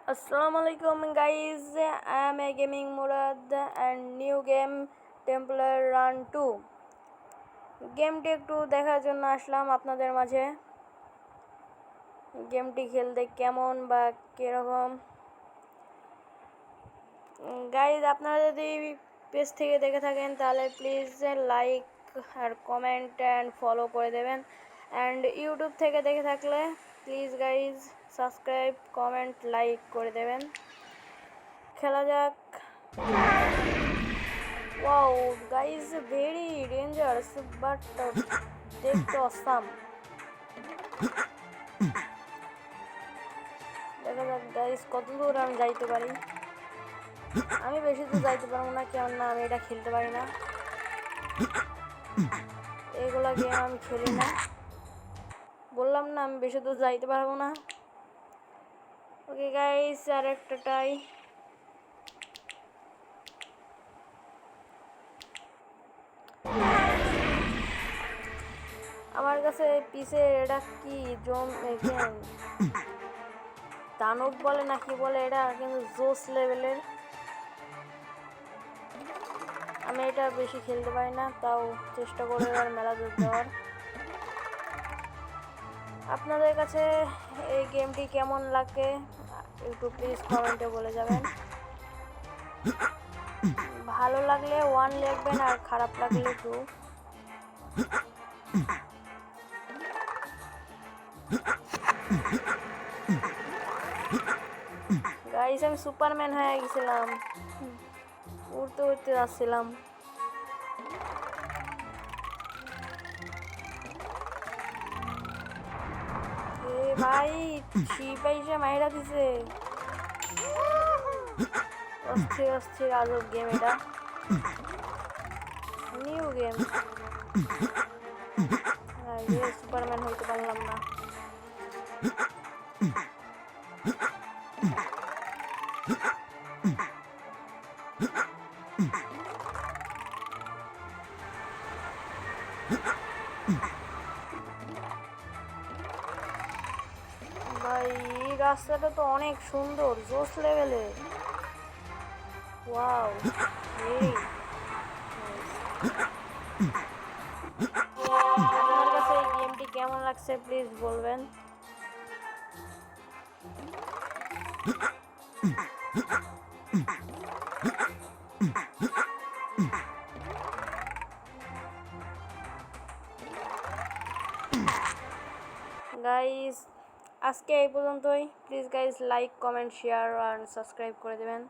Assalamualaikum guys, I am a gaming Murad and new game Temple Run 2 গেমটি একটু দেখার জন্য আসলাম আপনাদের মাঝে। গেমটি খেলতে কেমন বা কিরকম গাইজ, আপনারা যদি পেজ থেকে দেখে থাকেন তাহলে প্লিজ লাইক আর কমেন্ট অ্যান্ড ফলো করে দেবেন, অ্যান্ড ইউটিউব থেকে দেখে থাকলে please guys subscribe comment like করে দেবেন। খেলা যাক। Wow guys, very dangerous but দেখতে অসাম। দেখা যাক গাইজ কত দূর আমি যাইতে পারি। আমি বেশি দূর যাইতে পারবো না, কেননা আমি এটা খেলতে পারি না, এগুলা গেম আমি খেলি না। বললাম না আমি বেশি দূর যাইতে পারবো না। ওকে গাইস, আর একটা ট্রাই। আমার কাছে পিছে এটা কি দানব বলে না কি বলে, এটা কিন্তু জোস লেভেলের। আমি এটা বেশি খেলতে পারি না, তাও চেষ্টা করে এবার মেলা দূর যাওয়ার। আপনাদের কাছে এই গেমটি কেমন লাগে একটু প্লিজ কমেন্টে বলে যাবেন। ভালো লাগলে 1 লিখবেন আর খারাপ লাগলে 2। গাইস, আমি সুপারম্যান হয়ে গেছিলাম, উড়তে উড়তে যাচ্ছিলাম। ভাই শিপাইসে মাইরা দিছে। অস্থির অস্থির আজব গেম এটা, নিউ গেম। সুপারম্যান হইতে পারলাম না। ভাই এই রাস্তাটা তো অনেক সুন্দর, জোস লেভেলে। ওয়াও, আপনার কাছে এই গেমটি কেমন লাগছে প্লিজ বলবেন। গাইস আজকে এই পর্যন্তই। Please guys like comment share আর সাবস্ক্রাইব করে দেবেন।